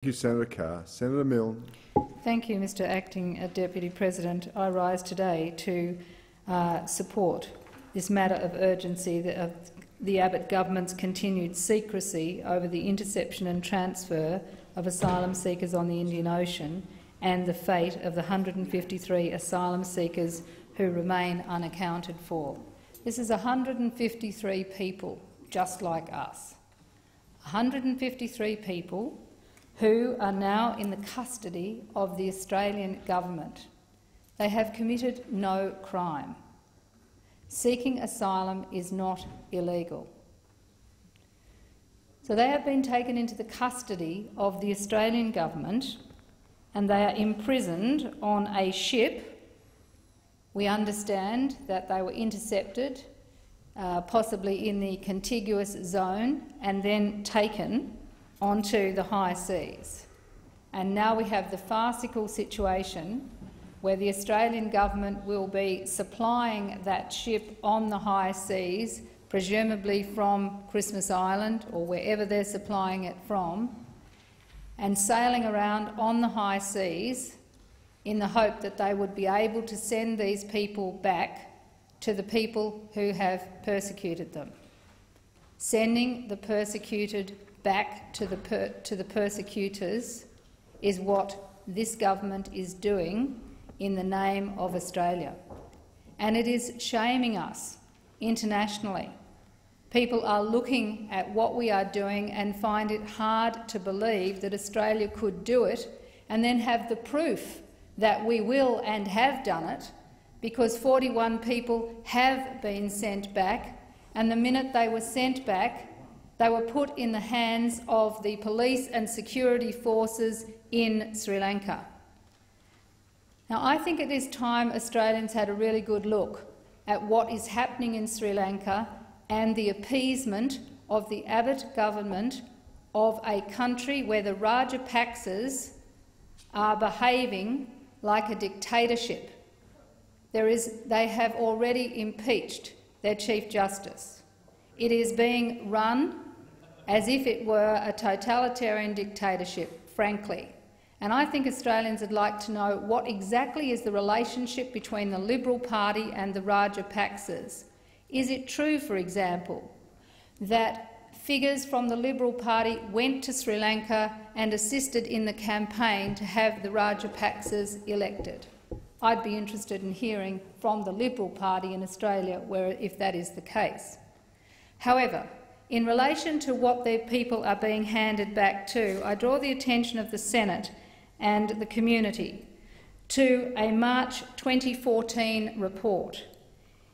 Thank you, Senator Carr. Senator Milne. Thank you, Mr Acting Deputy President. I rise today to support this matter of urgency of the Abbott government's continued secrecy over the interception and transfer of asylum seekers on the Indian Ocean and the fate of the 153 asylum seekers who remain unaccounted for. This is 153 people just like us. 153 people who are now in the custody of the Australian government. They have committed no crime. Seeking asylum is not illegal. So they have been taken into the custody of the Australian government and they are imprisoned on a ship. We understand that they were intercepted, possibly in the contiguous zone, and then taken onto the high seas. And now we have the farcical situation where the Australian government will be supplying that ship on the high seas, presumably from Christmas Island or wherever they're supplying it from, and sailing around on the high seas in the hope that they would be able to send these people back to the people who have persecuted them. Sending the persecuted back to the persecutors is what this government is doing in the name of Australia. And it is shaming us internationally. People are looking at what we are doing and find it hard to believe that Australia could do it and then have the proof that we will and have done it, because 41 people have been sent back, and the minute they were sent back, they were put in the hands of the police and security forces in Sri Lanka. Now, I think it is time Australians had a really good look at what is happening in Sri Lanka and the appeasement of the Abbott government of a country where the Rajapaksas are behaving like a dictatorship. They have already impeached their Chief Justice. It is being run as if it were a totalitarian dictatorship, frankly. And I think Australians would like to know what exactly is the relationship between the Liberal Party and the Rajapaksas. Is it true, for example, that figures from the Liberal Party went to Sri Lanka and assisted in the campaign to have the Rajapaksas elected? I'd be interested in hearing from the Liberal Party in Australia if that is the case. However, in relation to what their people are being handed back to, I draw the attention of the Senate and the community to a March 2014 report.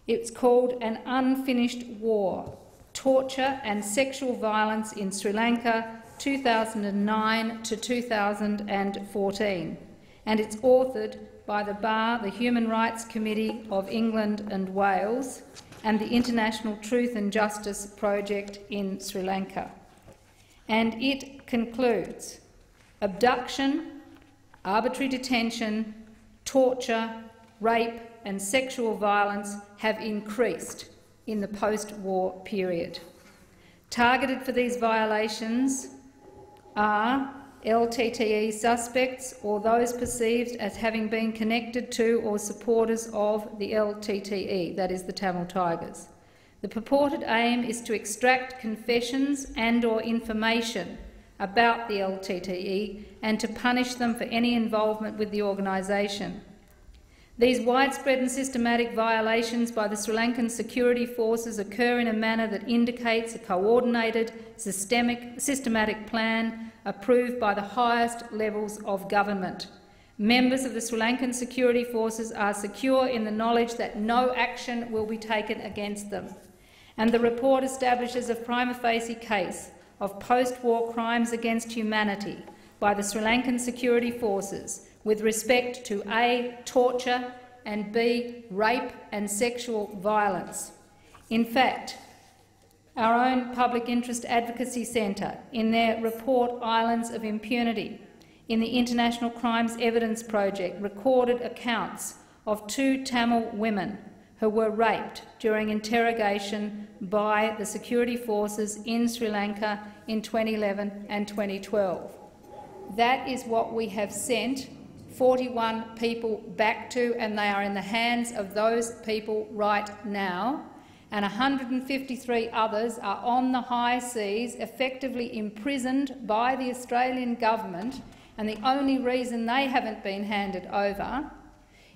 It's called An Unfinished War: Torture and Sexual Violence in Sri Lanka 2009 to 2014, and it's authored by the BAR, the Human Rights Committee of England and Wales, and the International Truth and Justice Project in Sri Lanka. And it concludes: abduction, arbitrary detention, torture, rape and sexual violence have increased in the post-war period. Targeted for these violations are LTTE suspects or those perceived as having been connected to or supporters of the LTTE, that is the Tamil Tigers. The purported aim is to extract confessions and/or information about the LTTE and to punish them for any involvement with the organisation. These widespread and systematic violations by the Sri Lankan security forces occur in a manner that indicates a coordinated, systematic plan approved by the highest levels of government. Members of the Sri Lankan security forces are secure in the knowledge that no action will be taken against them. And the report establishes a prima facie case of post-war crimes against humanity by the Sri Lankan security forces with respect to A, torture, and B, rape and sexual violence. In fact, our own Public Interest Advocacy Centre, in their report Islands of Impunity, in the International Crimes Evidence Project, recorded accounts of 2 Tamil women who were raped during interrogation by the security forces in Sri Lanka in 2011 and 2012. that is what we have sent 41 people back to, and they are in the hands of those people right now. And 153 others are on the high seas, effectively imprisoned by the Australian government, and the only reason they haven't been handed over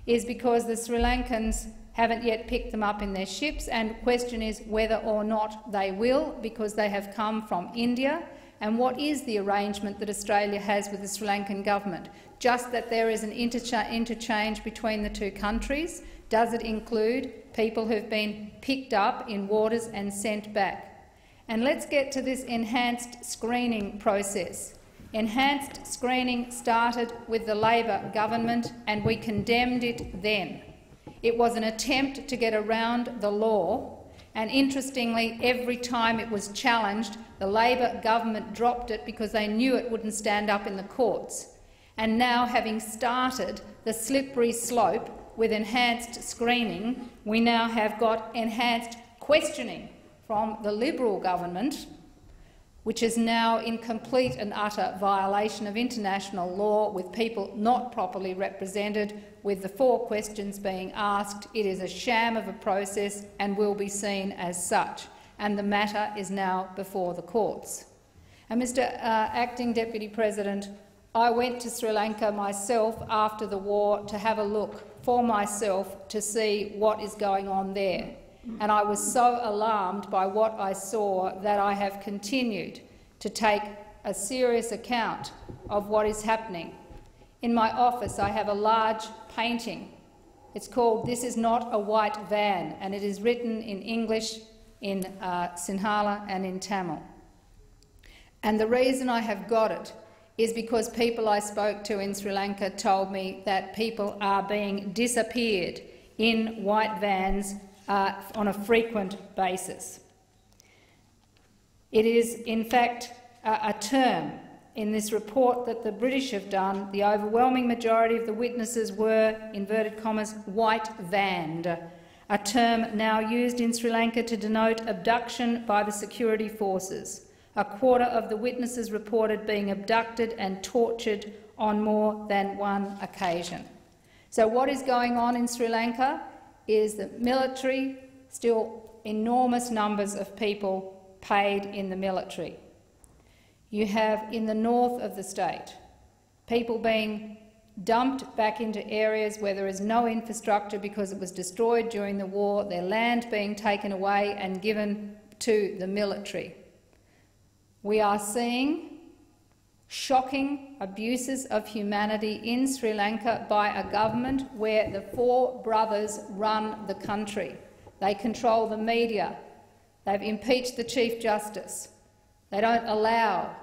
is because the Sri Lankans haven't yet picked them up in their ships, and the question is whether or not they will, because they have come from India. And what is the arrangement that Australia has with the Sri Lankan government? Just that there is an interchange between the two countries? Does it include people who have been picked up in waters and sent back? And let's get to this enhanced screening process. Enhanced screening started with the Labor government, and we condemned it then. It was an attempt to get around the law, and interestingly, every time it was challenged, the Labor government dropped it because they knew it wouldn't stand up in the courts. And now, having started the slippery slope with enhanced screening, we now have got enhanced questioning from the Liberal government, which is now in complete and utter violation of international law, with people not properly represented, with the 4 questions being asked. It is a sham of a process and will be seen as such, and the matter is now before the courts. And Mr. Acting Deputy President, I went to Sri Lanka myself after the war to have a look for myself to see what is going on there. And I was so alarmed by what I saw that I have continued to take a serious account of what is happening. In my office I have a large painting. It's called "This is not a white van," and it is written in English, in Sinhala and in Tamil. And the reason I have got it is because people I spoke to in Sri Lanka told me that people are being disappeared in white vans on a frequent basis. It is, in fact, a term in this report that the British have done. The overwhelming majority of the witnesses were, inverted commas, white-vanned, a term now used in Sri Lanka to denote abduction by the security forces. A quarter of the witnesses reported being abducted and tortured on more than one occasion. So what is going on in Sri Lanka is the military, still enormous numbers of people paid in the military. You have, in the north of the state, people being dumped back into areas where there is no infrastructure because it was destroyed during the war, their land being taken away and given to the military. We are seeing shocking abuses of humanity in Sri Lanka by a government where the 4 brothers run the country. They control the media. They've impeached the Chief Justice. They don't allow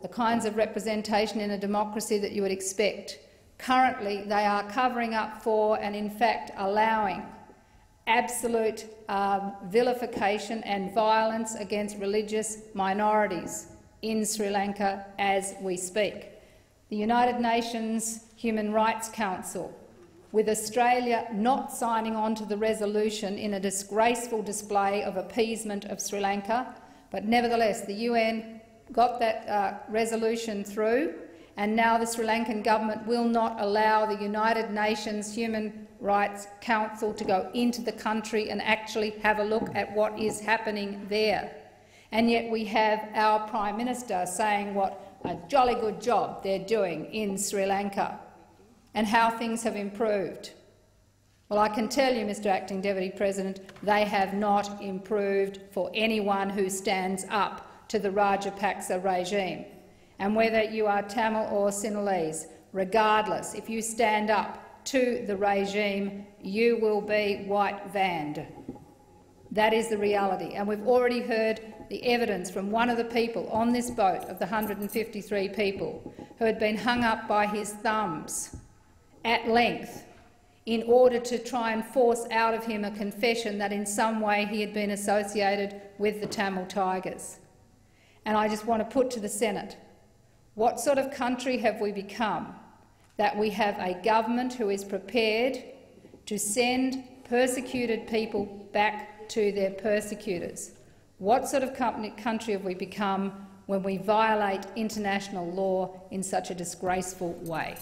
the kinds of representation in a democracy that you would expect. Currently, they are covering up for and, in fact, allowing absolute vilification and violence against religious minorities in Sri Lanka as we speak. The United Nations Human Rights Council, with Australia not signing on to the resolution in a disgraceful display of appeasement of Sri Lanka, but nevertheless the UN got that resolution through, and now the Sri Lankan government will not allow the United Nations Human Rights Council to go into the country and actually have a look at what is happening there. And yet we have our Prime Minister saying what a jolly good job they're doing in Sri Lanka and how things have improved. Well, I can tell you, Mr. Acting Deputy President, they have not improved for anyone who stands up to the Rajapaksa regime. And whether you are Tamil or Sinhalese, regardless, if you stand up to the regime, you will be white-vanned. That is the reality. And we've already heard the evidence from one of the people on this boat, of the 153 people, who had been hung up by his thumbs at length in order to try and force out of him a confession that in some way he had been associated with the Tamil Tigers. And I just want to put to the Senate, what sort of country have we become that we have a government who is prepared to send persecuted people back to their persecutors? What sort of country have we become when we violate international law in such a disgraceful way.